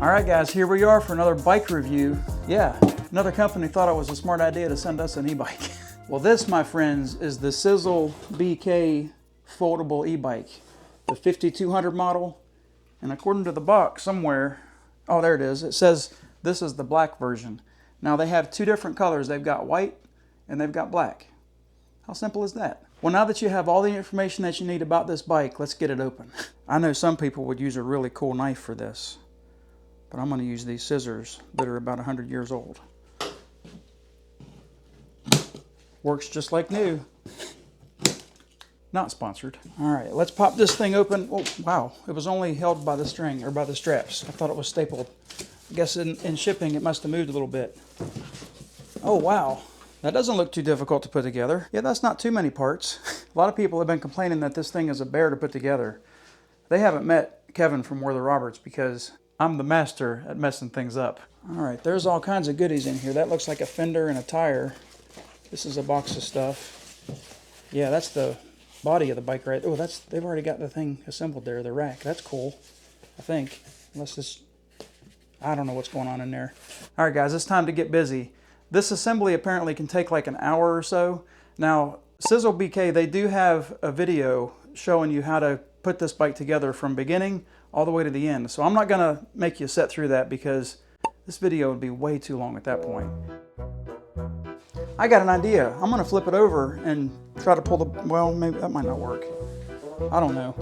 All right guys, here we are for another bike review. Yeah, another company thought it was a smart idea to send us an e-bike. Well, this, my friends, is the SizzleBK Foldable e-bike, the 5200 model. And according to the box somewhere, oh, there it is. It says this is the black version. Now they have two different colors. They've got white and they've got black. How simple is that? Well, now that you have all the information that you need about this bike, let's get it open. I know some people would use a really cool knife for this, but I'm going to use these scissors that are about 100 years old. Works just like new. Not sponsored. All right, let's pop this thing open. Oh, wow, it was only held by the string, or by the straps. I thought it was stapled. I guess in shipping it must have moved a little bit. Oh, wow. That doesn't look too difficult to put together. Yeah, that's not too many parts. A lot of people have been complaining that this thing is a bear to put together. They haven't met Kevin from Werther Roberts because I'm the master at messing things up. All right, there's all kinds of goodies in here. That looks like a fender and a tire. This is a box of stuff. Yeah, that's the body of the bike, right? Oh, they've already got the thing assembled there, the rack. That's cool, I think. Unless this, I don't know what's going on in there. All right, guys, it's time to get busy. This assembly apparently can take like an hour or so. Now, SizzleBK, they do have a video showing you how to put this bike together from beginning all the way to the end. So I'm not gonna make you sit through that because this video would be way too long at that point. I got an idea. I'm gonna flip it over and try to pull the, well, maybe that might not work. I don't know.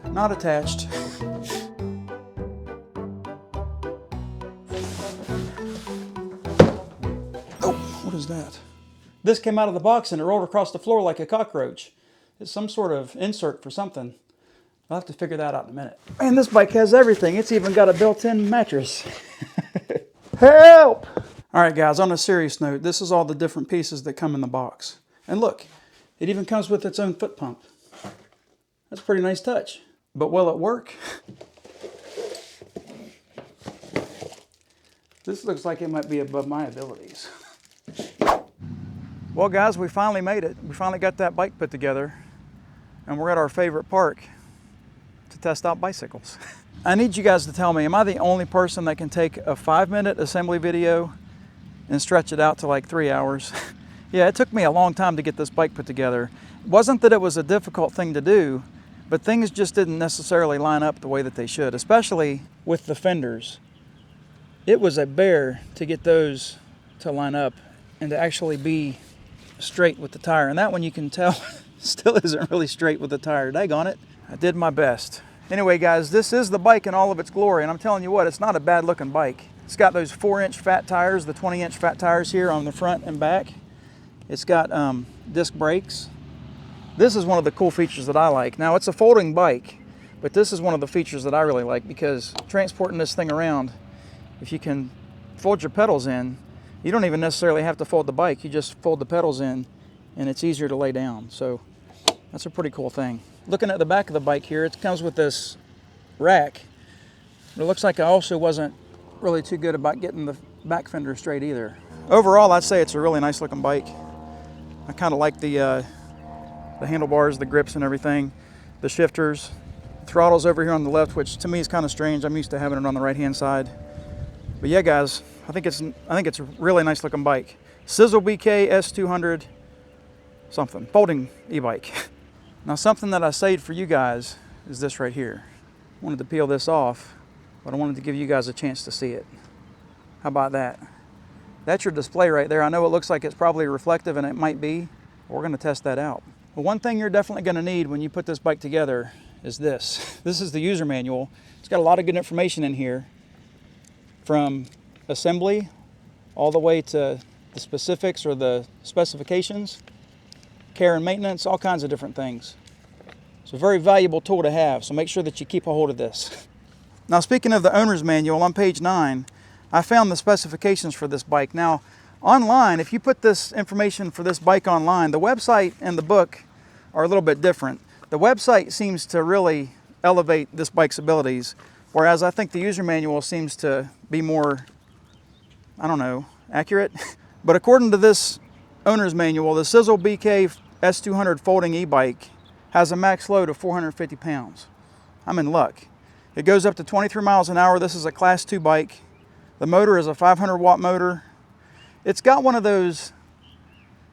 Not attached. Oh, what is that? This came out of the box and it rolled across the floor like a cockroach. It's some sort of insert for something. I'll have to figure that out in a minute. Man, this bike has everything. It's even got a built-in mattress. Help! All right, guys, on a serious note, this is all the different pieces that come in the box. And look, it even comes with its own foot pump. That's a pretty nice touch. But will it work? This looks like it might be above my abilities. Well, guys, we finally made it. We finally got that bike put together. And we're at our favorite park to test out bicycles. I need you guys to tell me, am I the only person that can take a 5-minute assembly video and stretch it out to like 3 hours? Yeah, it took me a long time to get this bike put together. It wasn't that it was a difficult thing to do, but things just didn't necessarily line up the way that they should, especially with the fenders. It was a bear to get those to line up and to actually be straight with the tire. And that one, you can tell, still isn't really straight with the tire. Daggone it. I did my best. Anyway, guys, this is the bike in all of its glory. And I'm telling you what, it's not a bad looking bike. It's got those 4-inch fat tires, the 20-inch fat tires here on the front and back. It's got disc brakes. This is one of the cool features that I like. Now, it's a folding bike, but this is one of the features that I really like because transporting this thing around, if you can fold your pedals in, you don't even necessarily have to fold the bike. You just fold the pedals in and it's easier to lay down. So that's a pretty cool thing. Looking at the back of the bike here, it comes with this rack. It looks like I also wasn't really too good about getting the back fender straight either. Overall, I'd say it's a really nice looking bike. I kind of like the handlebars, the grips and everything, the shifters. The throttle's over here on the left, which to me is kind of strange. I'm used to having it on the right-hand side. But yeah, guys, I think it's a really nice looking bike. SizzleBK S200 something, folding e-bike. Now, something that I saved for you guys is this right here. I wanted to peel this off, but I wanted to give you guys a chance to see it. How about that? That's your display right there. I know it looks like it's probably reflective, and it might be. We're going to test that out. Well, one thing you're definitely going to need when you put this bike together is this. This is the user manual. It's got a lot of good information in here, from assembly all the way to the specifics or the specifications. care and maintenance, all kinds of different things. It's a very valuable tool to have, so make sure that you keep a hold of this. Now, speaking of the owner's manual, on page 9, I found the specifications for this bike. Now, online, if you put this information for this bike online, the website and the book are a little bit different. The website seems to really elevate this bike's abilities, whereas I think the user manual seems to be more, I don't know, accurate. But according to this owner's manual, the SizzleBK S200 folding e-bike has a max load of 450 pounds. I'm in luck. It goes up to 23 miles an hour. This is a class 2 bike. The motor is a 500 watt motor. It's got one of those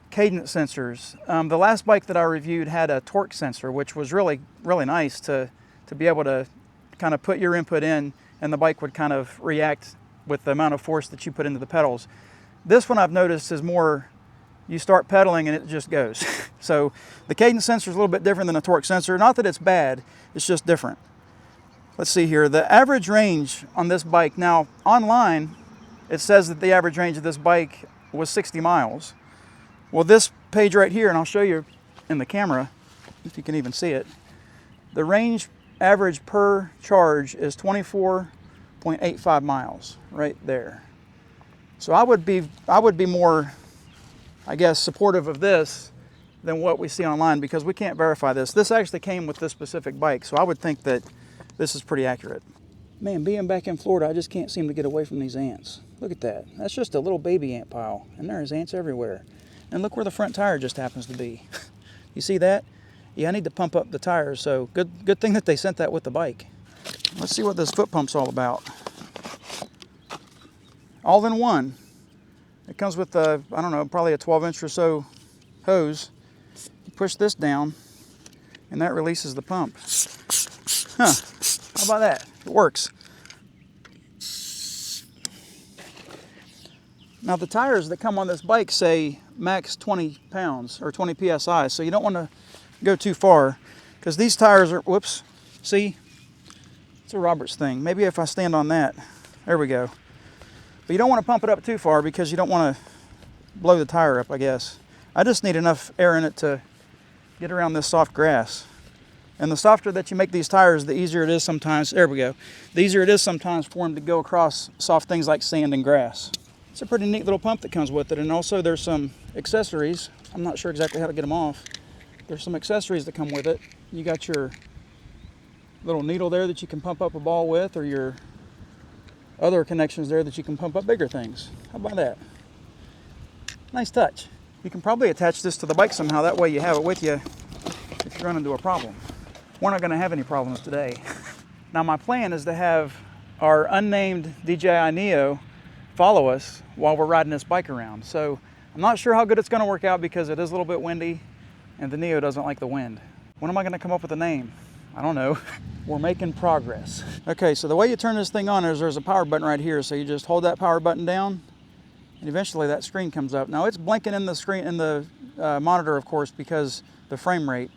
cadence sensors. The last bike that I reviewed had a torque sensor, which was really nice to be able to kind of put your input in, and the bike would kind of react with the amount of force that you put into the pedals. This one I've noticed is more, you start pedaling and it just goes. So the cadence sensor is a little bit different than a torque sensor. Not that it's bad, it's just different. Let's see here, the average range on this bike, now online it says that the average range of this bike was 60 miles. Well, this page right here, and I'll show you in the camera if you can even see it, the range average per charge is 24.85 miles right there. So I would be more, I guess, supportive of this than what we see online, because we can't verify this. This actually came with this specific bike, so I would think that this is pretty accurate. Man, being back in Florida, I just can't seem to get away from these ants. Look at that. That's just a little baby ant pile, and there's ants everywhere. And look where the front tire just happens to be. You see that? Yeah, I need to pump up the tires, so good thing that they sent that with the bike. Let's see what this foot pump's all about. All in one. It comes with a, I don't know, probably a 12-inch or so hose. You push this down, and that releases the pump. Huh, how about that? It works. Now the tires that come on this bike say max 20 pounds or 20 PSI, so you don't want to go too far, because these tires are, whoops, see? It's a Roberts thing. Maybe if I stand on that, there we go. But you don't want to pump it up too far because you don't want to blow the tire up, I guess. I just need enough air in it to get around this soft grass. And the softer that you make these tires, the easier it is sometimes, there we go, the easier it is sometimes for them to go across soft things like sand and grass. It's a pretty neat little pump that comes with it, and also there's some accessories. I'm not sure exactly how to get them off. There's some accessories that come with it. You got your little needle there that you can pump up a ball with, or your other connections there that you can pump up bigger things. How about that? Nice touch. You can probably attach this to the bike somehow, that way you have it with you if you run into a problem. We're not going to have any problems today. Now my plan is to have our unnamed DJI Neo follow us while we're riding this bike around. So I'm not sure how good it's going to work out, because it is a little bit windy and the Neo doesn't like the wind. When am I going to come up with a name? I don't know. We're making progress. Okay, so the way you turn this thing on is there's a power button right here. So you just hold that power button down and eventually that screen comes up. Now it's blinking in the screen, in the monitor, of course, because the frame rate,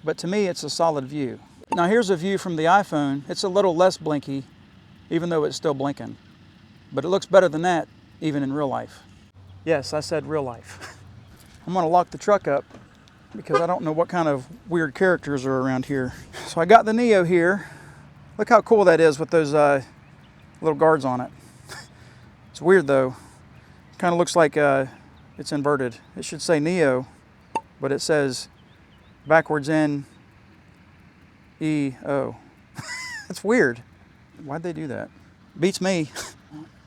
but to me it's a solid view. Now here's a view from the iPhone. It's a little less blinky, even though it's still blinking. But it looks better than that, even in real life. Yes, I said real life. I'm gonna lock the truck up because I don't know what kind of weird characters are around here. So I got the Neo here. Look how cool that is with those little guards on it. It's weird though. Kind of looks like it's inverted. It should say Neo, but it says backwards N, E, O. That's weird. Why'd they do that? Beats me.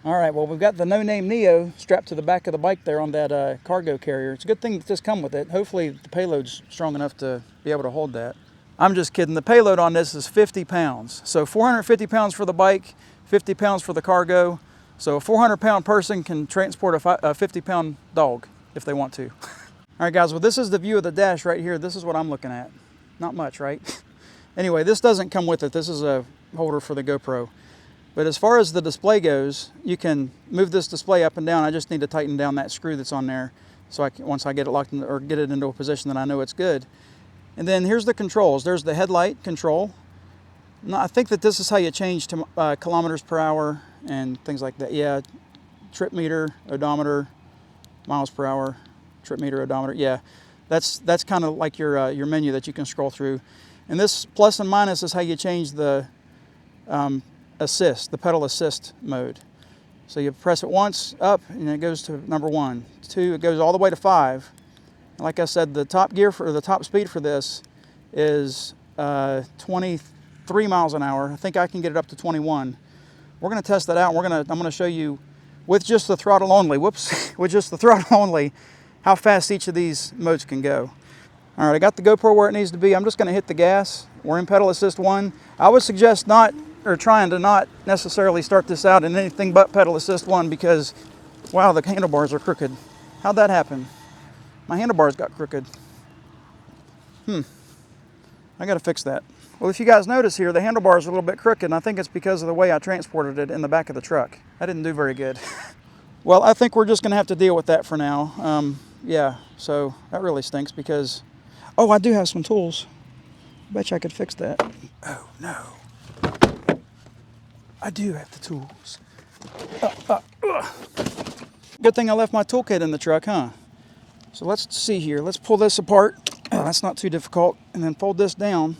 All right, well, we've got the no-name Neo strapped to the back of the bike there on that cargo carrier. It's a good thing that this come with it. Hopefully the payload's strong enough to be able to hold that. I'm just kidding. The payload on this is 50 pounds. So 450 pounds for the bike, 50 pounds for the cargo. So a 400-pound person can transport a 50-pound dog if they want to. All right, guys, well, this is the view of the dash right here. This is what I'm looking at. Not much, right? Anyway, this doesn't come with it. This is a holder for the GoPro. But as far as the display goes, you can move this display up and down. I just need to tighten down that screw that's on there, so once I get it locked in, or get it into a position that I know it's good. And then here's the controls. There's the headlight control. Now, I think that this is how you change to kilometers per hour and things like that. Yeah, trip meter, odometer, miles per hour, trip meter, odometer. Yeah, That's kind of like your menu that you can scroll through. And this plus and minus is how you change the assist, the pedal assist mode. So you press it once up and it goes to number 1. 2, it goes all the way to 5. And like I said, the top gear for the top speed for this is 23 miles an hour. I think I can get it up to 21. We're going to test that out. And I'm going to show you with just the throttle only. Whoops, with just the throttle only, how fast each of these modes can go. All right, I got the GoPro where it needs to be. I'm just going to hit the gas. We're in pedal assist 1. I would suggest trying to not necessarily start this out in anything but pedal assist 1 because, wow, the handlebars are crooked. How'd that happen? My handlebars got crooked. I got to fix that. Well, if you guys notice here, the handlebars are a little bit crooked, and I think it's because of the way I transported it in the back of the truck. That didn't do very good. Well, I think we're just going to have to deal with that for now. Yeah, so that really stinks because, oh, I do have some tools. I bet you I could fix that. Oh, no. I do have the tools. Good thing I left my toolkit in the truck, huh? So let's see here. Let's pull this apart. Oh, that's not too difficult. And then fold this down,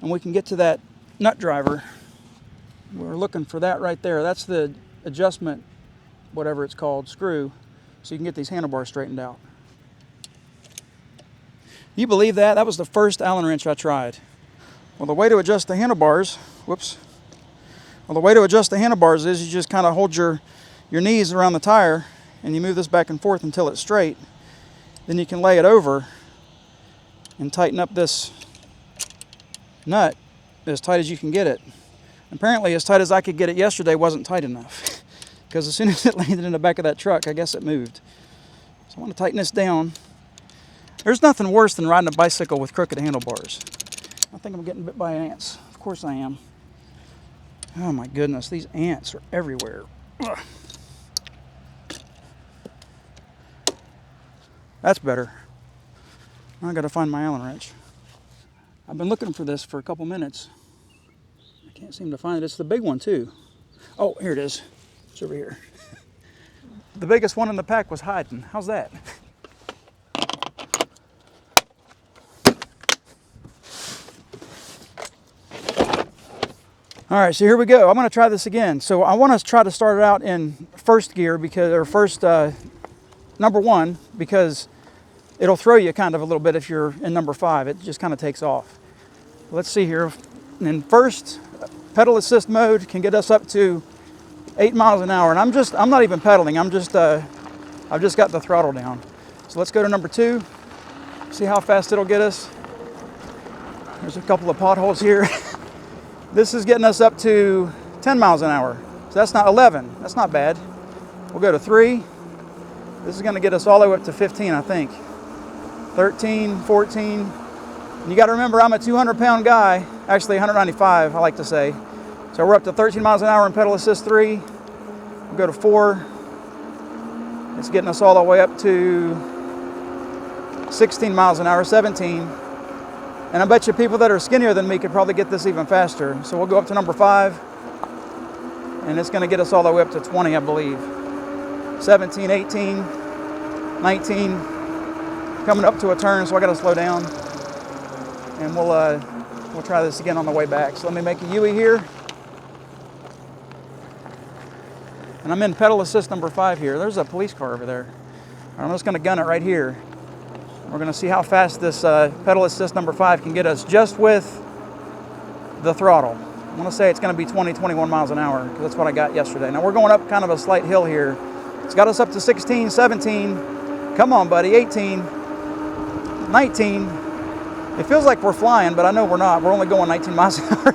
and we can get to that nut driver. We're looking for that right there. That's the adjustment, whatever it's called, screw, so you can get these handlebars straightened out. You believe that? That was the first Allen wrench I tried. Well, the way to adjust the handlebars, whoops. Well, the way to adjust the handlebars is you just kind of hold your knees around the tire and you move this back and forth until it's straight. Then you can lay it over and tighten up this nut as tight as you can get it. Apparently, as tight as I could get it yesterday wasn't tight enough because as soon as it landed in the back of that truck, I guess it moved. So I want to tighten this down. There's nothing worse than riding a bicycle with crooked handlebars. I think I'm getting bit by ants. Of course I am. Oh my goodness, these ants are everywhere. Ugh. That's better. Now I gotta find my Allen wrench. I've been looking for this for a couple minutes. I can't seem to find it. It's the big one too. Oh, here it is. It's over here. The biggest one in the pack was hiding. How's that? All right, so here we go. I'm going to try this again. So I want to try to start it out in first gear number 1, because it'll throw you kind of a little bit if you're in number 5. It just kind of takes off. Let's see here. In first, pedal assist mode can get us up to 8 miles an hour, and I'm not even pedaling. I've just got the throttle down. So let's go to number 2. See how fast it'll get us. There's a couple of potholes here. This is getting us up to 10 miles an hour. So that's not 11. That's not bad. We'll go to 3. This is going to get us all the way up to 15, I think. 13, 14. And you got to remember, I'm a 200-pound guy. Actually, 195, I like to say. So we're up to 13 miles an hour in pedal assist 3. We'll go to 4. It's getting us all the way up to 16 miles an hour, 17. And I bet you people that are skinnier than me could probably get this even faster. So we'll go up to number 5. And it's going to get us all the way up to 20, I believe. 17, 18, 19. Coming up to a turn, so I got to slow down. And we'll try this again on the way back. So let me make a U here. And I'm in pedal assist number 5 here. There's a police car over there. I'm just going to gun it right here. We're going to see how fast this pedal assist number 5 can get us just with the throttle. I want to say it's going to be 20, 21 miles an hour because that's what I got yesterday. Now we're going up kind of a slight hill here. It's got us up to 16, 17. Come on, buddy. 18, 19. It feels like we're flying, but I know we're not. We're only going 19 miles an hour.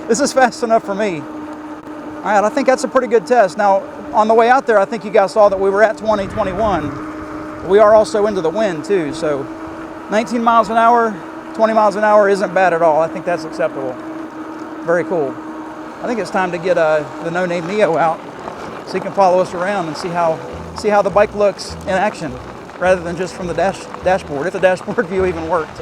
This is fast enough for me. All right, I think that's a pretty good test. Now, on the way out there, I think you guys saw that we were at 20, 21. We are also into the wind too, so 19 miles an hour, 20 miles an hour isn't bad at all. I think that's acceptable. Very cool. I think it's time to get the No Name Neo out so he can follow us around and see how the bike looks in action rather than just from the dashboard, if the dashboard view even worked.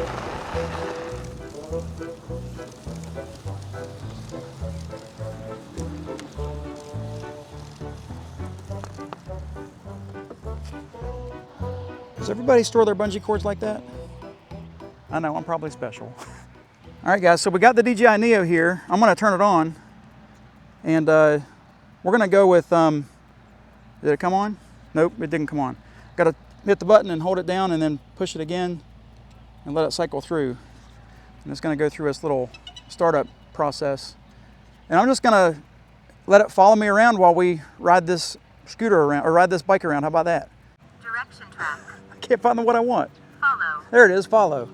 Does everybody store their bungee cords like that? I know, I'm probably special. All right, guys, so we got the DJI Neo here. I'm gonna turn it on, and we're gonna go with, did it come on? Nope, it didn't come on. Gotta hit the button and hold it down and then push it again and let it cycle through. And it's gonna go through this little startup process. And I'm just gonna let it follow me around while we ride this scooter around, or ride this bike around. How about that? Direction track. I can't find what I want. Follow. There it is, follow.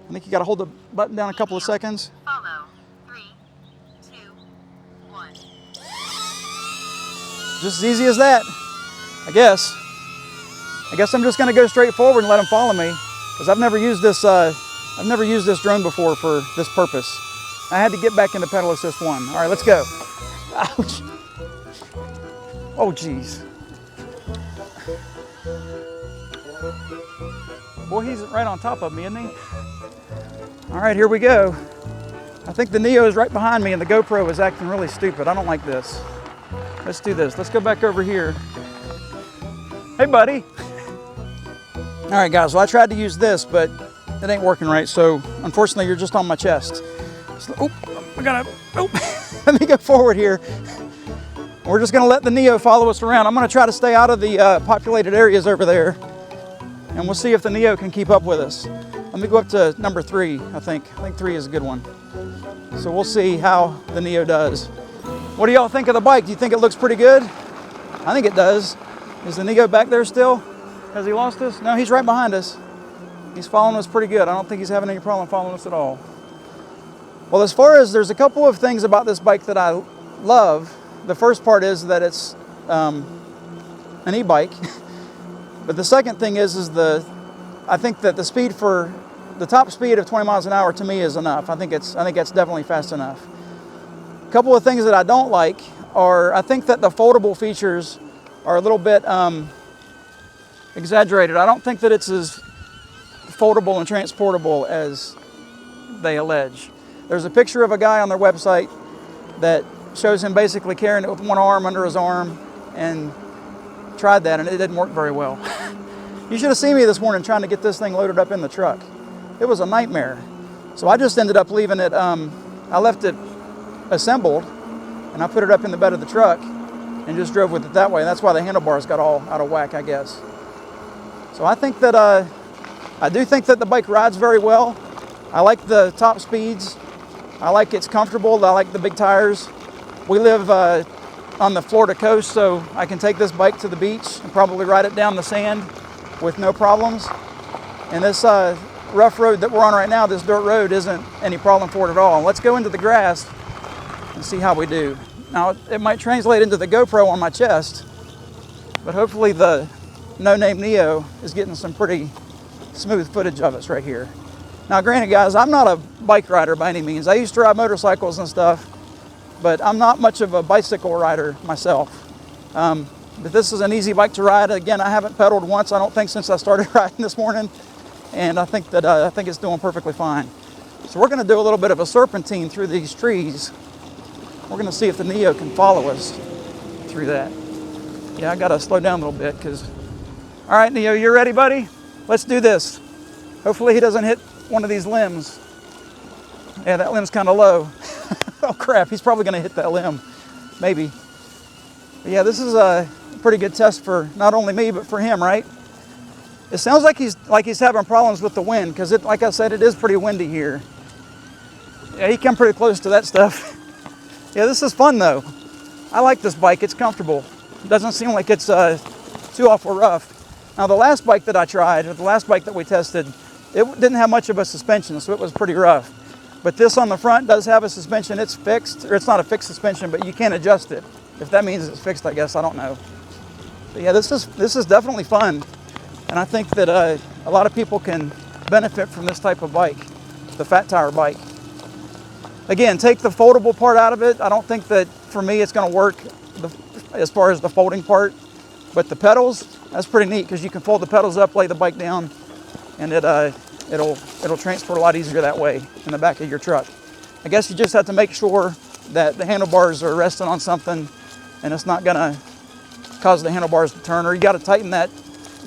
I think you gotta hold the button down a couple of seconds. Follow. 3, 2, 1. Just as easy as that, I guess. I guess I'm just gonna go straight forward and let him follow me, because I've never used this drone before for this purpose. I had to get back into pedal assist 1. All right, let's go. Ouch. Oh, geez. Boy, he's right on top of me, isn't he? All right, here we go. I think the Neo is right behind me and the GoPro is acting really stupid. I don't like this. Let's do this. Let's go back over here. Hey, buddy. All right, guys, well, I tried to use this, but it ain't working right, so unfortunately, you're just on my chest. So, let me go forward here. We're just gonna let the Neo follow us around. I'm gonna try to stay out of the populated areas over there, and we'll see if the Neo can keep up with us. Let me go up to number 3, I think. I think 3 is a good one. So we'll see how the Neo does. What do y'all think of the bike? Do you think it looks pretty good? I think it does. Is the Neo back there still? Has he lost us? No, he's right behind us. He's following us pretty good. I don't think he's having any problem following us at all. Well, as far as, there's a couple of things about this bike that I love. The first part is that it's an e-bike. But the second thing is I think that the top speed of 20 miles an hour to me is enough. I think that's definitely fast enough. A couple of things that I don't like are, I think that the foldable features are a little bit exaggerated. I don't think that it's as foldable and transportable as they allege. There's a picture of a guy on their website that shows him basically carrying it with one arm under his arm, and tried that and it didn't work very well. You should have seen me this morning trying to get this thing loaded up in the truck. It was a nightmare. So I just ended up leaving it, I left it assembled and I put it up in the bed of the truck and just drove with it that way. That's why the handlebars got all out of whack, I guess. So I think that, I do think that the bike rides very well. I like the top speeds. I like it's comfortable. I like the big tires. We live on the Florida coast, so I can take this bike to the beach and probably ride it down the sand with no problems. And this rough road that we're on right now, this dirt road, isn't any problem for it at all. Let's go into the grass and see how we do. Now, it might translate into the GoPro on my chest, but hopefully the no-name Neo is getting some pretty smooth footage of us right here. Now, granted, guys, I'm not a bike rider by any means. I used to ride motorcycles and stuff, but I'm not much of a bicycle rider myself. But this is an easy bike to ride. Again, I haven't pedaled once, I don't think, since I started riding this morning, and I think that I think it's doing perfectly fine. So we're going to do a little bit of a serpentine through these trees. We're going to see if the Neo can follow us through that. Yeah, I got to slow down a little bit because... All right, Neo, you ready, buddy? Let's do this. Hopefully he doesn't hit one of these limbs. Yeah, that limb's kind of low. Oh crap, he's probably going to hit that limb. Maybe. But yeah, this is a pretty good test for not only me, but for him, right? It sounds like he's having problems with the wind, because like I said, it is pretty windy here. Yeah, he came pretty close to that stuff. Yeah, this is fun though. I like this bike, it's comfortable. It doesn't seem like it's too awful rough. Now the last bike that I tried, or the last bike that we tested, it didn't have much of a suspension, so it was pretty rough. But this on the front does have a suspension. It's fixed, or it's not a fixed suspension, but you can adjust it. If that means it's fixed, I guess, I don't know. But yeah, this is definitely fun. And I think that a lot of people can benefit from this type of bike, the fat tire bike. Again, take the foldable part out of it. I don't think that, for me, it's gonna work as far as the folding part. But the pedals, that's pretty neat, because you can fold the pedals up, lay the bike down, and it'll transport a lot easier that way in the back of your truck. I guess you just have to make sure that the handlebars are resting on something and it's not gonna cause the handlebars to turn, or you gotta tighten that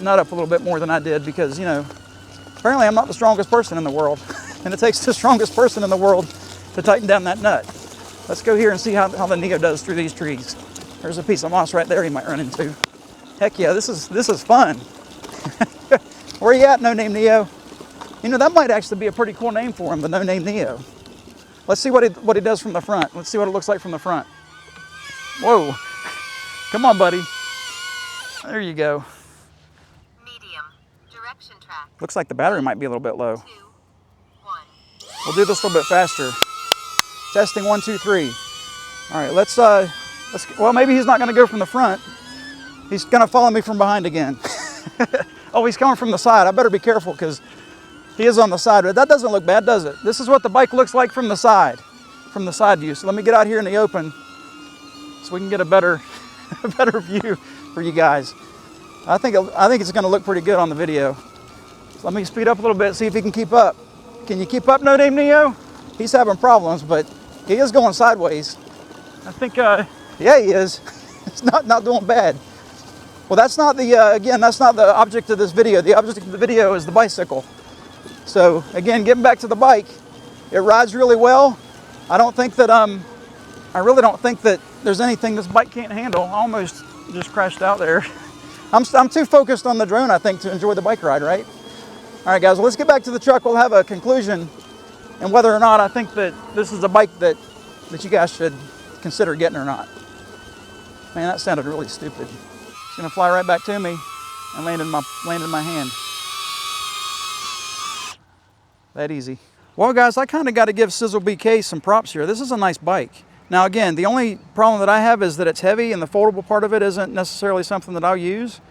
nut up a little bit more than I did because, you know, apparently I'm not the strongest person in the world. And it takes the strongest person in the world to tighten down that nut. Let's go here and see how the Neo does through these trees. There's a piece of moss right there he might run into. Heck yeah, this is fun. Where you at, No Name Neo? You know, that might actually be a pretty cool name for him, the No Name Neo. Let's see what he does from the front. Let's see what it looks like from the front. Whoa. Come on, buddy. There you go. Medium. Direction track. Looks like the battery might be a little bit low. 2, 1. We'll do this a little bit faster. Testing 1, 2, 3. All right, let's well, maybe he's not gonna go from the front. He's gonna follow me from behind again. Oh, he's coming from the side. I better be careful because he is on the side, but that doesn't look bad, does it? This is what the bike looks like from the side view. So let me get out here in the open so we can get a better view for you guys. I think it's gonna look pretty good on the video. So let me speed up a little bit, see if he can keep up. Can you keep up, No Name Neo? He's having problems, but he is going sideways. I think, yeah, he is. It's not doing bad. Well, that's not again, that's not the object of this video. The object of the video is the bicycle. So again, getting back to the bike, it rides really well. I really don't think that there's anything this bike can't handle. I almost just crashed out there. I'm too focused on the drone, I think, to enjoy the bike ride, right? All right, guys, well, let's get back to the truck. We'll have a conclusion and whether or not I think that this is a bike that you guys should consider getting or not. Man, that sounded really stupid. It's gonna fly right back to me and land in my hand. That easy. Well, guys, I kind of got to give SizzleBK some props here. This is a nice bike. Now, again, the only problem that I have is that it's heavy and the foldable part of it isn't necessarily something that I'll use.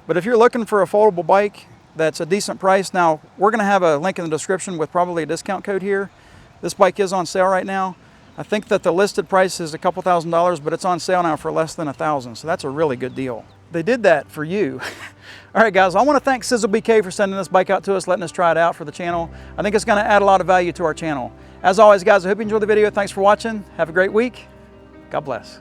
But if you're looking for a foldable bike that's a decent price, now we're going to have a link in the description with probably a discount code here. This bike is on sale right now. I think that the listed price is a couple $1,000s, but it's on sale now for less than $1,000. So that's a really good deal. They did that for you. All right, guys, I want to thank SizzleBK for sending this bike out to us, letting us try it out for the channel. I think it's going to add a lot of value to our channel. As always, guys, I hope you enjoyed the video. Thanks for watching. Have a great week. God bless.